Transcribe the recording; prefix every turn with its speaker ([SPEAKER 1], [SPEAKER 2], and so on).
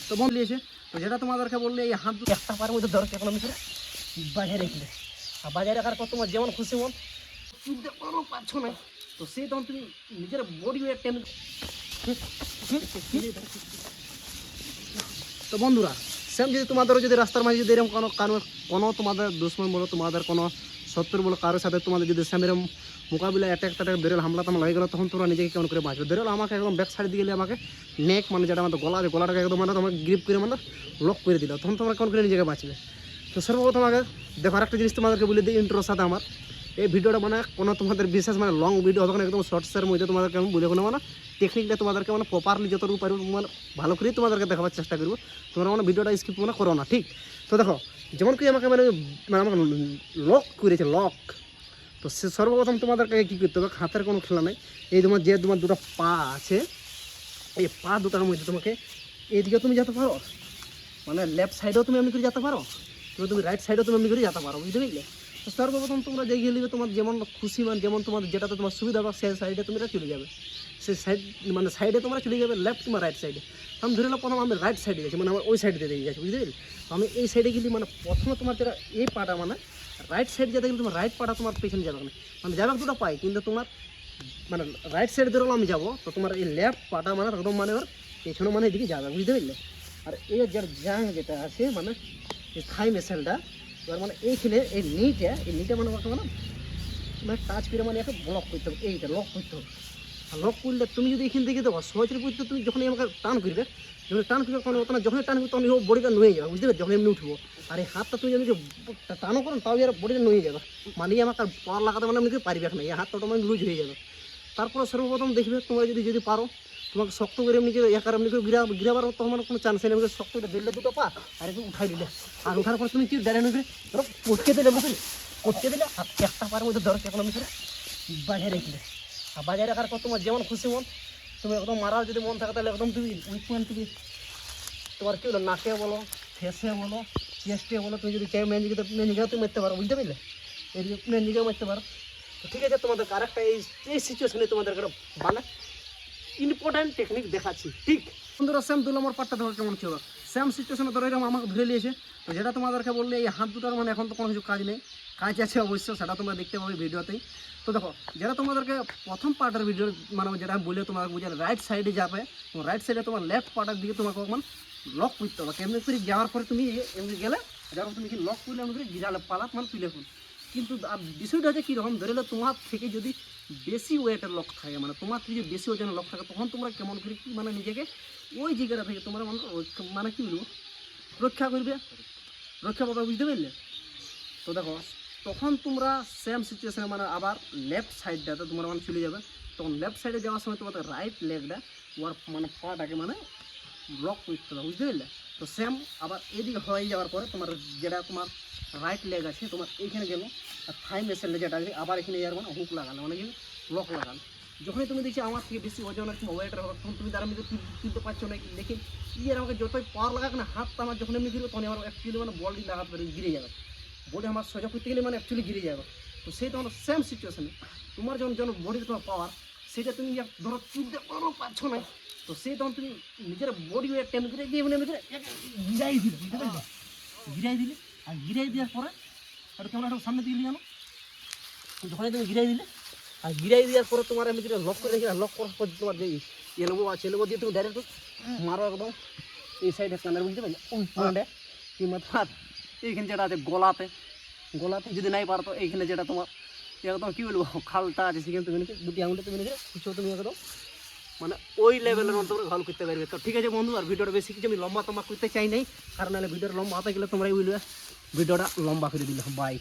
[SPEAKER 1] তো বন্ধ নিয়েছে। তো যেটা তোমাদেরকে বললে এই হাত দুটো একটা পায়ের মধ্যে ধরো এখন আমি বাজারে রেখে আর বাজারে রাখার পর তোমার যেমন খুশি মন তুলতে পারো পারছো না, তো সেই তখন তুমি নিজের বডি ওয়েট টেন। তো বন্ধুরা সেম যদি তোমাদেরও যদি রাস্তার মাঝে যদি এরকম কোনো তোমাদের দুশ্মন বলো, তোমাদের কোনো শত্রু বলো, কারোর সাথে তোমাদের যদি সেম এরকম মোকাবিলা অ্যাটাক বেরোল হামলা তামলা হয়ে গেলো, তখন তোমরা নিজেকে কেমন করে বাঁচবে। বেরোল আমাকে একদম ব্যাক সাইড দিয়ে গেলে আমাকে নেক মানে যেটা আমাদের গলা আছে গলাটাকে একদম মানে তোমাকে গ্রিপ করে মানে লক করে দিল, তখন তোমরা কেমন করে নিজেকে বাঁচবে। তো সর্বপ্রথম আগে দেখো আরেকটা জিনিস তোমাদেরকে বলে দিই ইন্ট্রোর সাথে আমার এই ভিডিওটা মানে কোনো তোমাদের বিশেষ মানে লং ভিডিও হবে না, একদম শর্টসের মধ্যে তোমাদেরকে আমি বলে কোনো মানে টেকনিকটা তোমাদেরকে মানে প্রপারলি যতটুকু পারবো মানে ভালো করেই তোমাদেরকে দেখাবার চেষ্টা করবো। তোমরা মানে ভিডিওটা স্কিপ মানে করো না, ঠিক? তো দেখো যেমন কি আমাকে মানে আমাকে লক করেছে লক, তো সে সর্বপ্রথম তোমাদেরকে কী করতে হবে, হাতের কোনো খেলা নেই। এই তোমার যে তোমার দুটো পা আছে এই পা দুটার মধ্যে তোমাকে এইদিকে তুমি যেতে পারো, মানে লেফট সাইডেও তুমি এমনি করে যেতে পারো, তুমি রাইট সাইডেও তুমি এমনি করে যেতে পারো, বুঝতে পারলে? তো সর্বপ্রথম তোমরা যে গেলে তোমার যেমন খুশি মানে যেমন তোমার যেটাতে তোমার সুবিধা হবে সেই সাইডে তোমরা চলে যাবে, সেই সাইড মানে সাইডে তোমরা চলে যাবে লেফট কিংবা রাইট সাইডে। আমি ধরে নাও প্রথম আমি রাইট সাইডে গেছি মানে আমার ওই সাইডে দিয়ে গেছি, বুঝতে পারলে? আমি এই সাইডে গেলে মানে প্রথমে তোমার যেটা এই পাটা মানে রাইট সাইড যেতে গেলে তোমার রাইট পাটা তোমার পেছনে যাবে না, মানে যাবে দুটো পাই কিন্তু তোমার মানে রাইট সাইড ধরে আমি যাবো, তো তোমার এই লেফট পাটা মানে একদম মানে ওর পেছনে মানে এদিকে যাবে, বুঝতে পারলে? আর এই যার জাং যেটা আছে মানে এই থাই মেসেলটা এবার মানে এইখানে এই নিটা মানে মানে টাচ করে মানে একটা ব্লক করতে হবে, এইটা লক করতে হবে। আর লক করলে তুমি যদি এখান থেকে দেবো সহজের বুঝতে তুমি যখনই আমাকে টান করবে, যখন টান করবে তখন ওটা যখনই টান করবে তখন ও বডিটা নুয়ে যাবে, বুঝতে পারবে? যখন এমনি উঠবো আর এই হাতটা তুমি যদি টানও করো তাও এর বডিটা নুয়ে যাবে, মানে আমাকে আর পাওয়ার লাগাতে মানে এমনি পারবে না, এই হাতটা মানে লুজ হয়ে যাবে। তারপরে সর্বপ্রথম দেখবে তোমরা যদি পারো তোমাকে শক্ত করে এমনি করে একার এমনি করে গিরাবার তোমার কোনো চান্স নেই, এমনি শক্ত করে দিলে দুটো পা আর একটু উঠাই দিলে, আর উঠার পর তুমি কি ডাইরেক্ট করে ধরো পটকে দিলে, বুঝলি? পটকে দিলে আর একটা পায়ের মধ্যে ধরো এখন আমি করে বাজারে রেখে আর বাজারে রাখার পর তোমার যেমন খুশি মন তুমি একদম মারার যদি মন থাকে তাহলে একদম তুমি উইক পয়েন্ট তুমি তোমার কী বলো নাকে বলো ফেসে বলো চেস্টে বলো, তুমি যদি চাই মেনজিকে তুমি মারতে পারো, বুঝতে পারলে? এদিকে মেনজিকেও মারতে পারো। তো ঠিক আছে তোমাদের আরেকটা এই সিচুয়েশনে তোমাদের একটা মানে ইম্পর্টেন্ট টেকনিক দেখাচ্ছি, ঠিক? বন্ধুরা সেম 2 নম্বর পার্টটা ধরো কেমন ছিল, সেম সিচুয়েশনে ধরো এরকম আমাকে ধরে নিয়েছে। তো যেটা তোমাদেরকে বললে এই হাত দুটার মানে এখন তো কোনো কিছু কাজ নেই, কাজ আছে অবশ্য, সেটা তোমরা দেখতে পাবে ভিডিওতেই। তো দেখো যেটা তোমাদেরকে প্রথম পার্টের ভিডিও মানে যেটা আমি বলে তোমাকে বুঝে রাইট সাইডে যাবে, রাইট সাইডে তোমার লেফট পার্টের দিকে তোমাকে মানে লক করতে হবে, এমনি করে যাওয়ার পরে তুমি এমনি গেলে যাওয়ার তুমি কি লক করলে এমনি করে গিরালে পালাত মানে তুলে এখন। কিন্তু বিষয়টা হচ্ছে কীরকম ধরে তোমার থেকে যদি বেশি ওয়েটের লক থাকে, মানে তোমার থেকে যদি বেশি ওজনের লক থাকে তখন তোমরা কেমন করে মানে নিজেকে ওই জায়গাটা থেকে তোমরা মানে কী বলবো রক্ষা করবে, রক্ষা পাবে, বুঝতে পারলে? তো দেখো তখন তোমরা সেম সিচুয়েশনে মানে আবার লেফট সাইডটাতে তোমরা মানে চলে যাবে, তখন লেফট সাইডে যাওয়ার সময় তোমাদের রাইট লেগটা ওর মানে পাটাকে মানে ব্লক করতে হবে, বুঝতে পারলে? তো সেম আবার এদিকে হয়ে যাওয়ার পরে তোমার যেটা তোমার রাইট লেগ আছে তোমার এইখানে গেলো আর থাই মেসেলে যেটা আছে আবার এখানে যাওয়ার মানে হুক লাগালো মানে কি লক লাগালো। যখনই তুমি দেখছি আমার থেকে বেশি ওজন আছে ওয়েটার হবে তখন তুমি তার মধ্যে তুলতে পারছো না, দেখি আর আমাকে যতই পাওয়ার লাগাক না হাতটা আমার যখন এমনি ঘিরবে তখন আমার অ্যাকচুয়ালি মানে বডি লাগাতে পারে গিরে যাবে, বডি আমার সোজা করতে গেলে মানে অ্যাকচুয়ালি গিরে যাবে। তো সেই তোমার সেম সিচুয়েশনে তোমার যখন বডিতে তোমার পাওয়ার সেটা তুমি ধরো তুলতে পারছো না, তো সেই তখন তুমি নিজের বডি ওয়েট টেন করে দিয়ে মানে গিরাই দিলে, বুঝতে পারলে? গিরাই দিলে আর গিরাই দেওয়ার পরে আর কেমন একটা সামনে দিকে জানো যখনই তুমি গিরাই দিলে আর গিরাই দেওয়ার পরে তোমার এমনি লক করে রেখে লক করার পর তোমার যে এলবো আছে এলবো দিয়ে তুমি ডাইরেক্ট মারো একদম এই সাইডে কানের, বুঝতে পারলে? ওই পয়েন্টে কিংবা তোমার এইখানে যেটা আছে গলাতে যদি নাই পারো তো এইখানে যেটা তোমার একদম কী বলবো খালটা আছে সেখানে তুমি দুটি আঙুলে তুমি কিছু তুমি একদম মানে ওই লেভেলের মধ্যে তোমরা ঘল করতে পারবে। তো ঠিক আছে বন্ধু, আর ভিডিওটা বেশি কিছু আমি লম্বা করতে চাই নাই, কারণ ভিডিওটা লম্বা হতে গেলে তোমরা ভিডিওটা লম্বা করে দিলে বাই।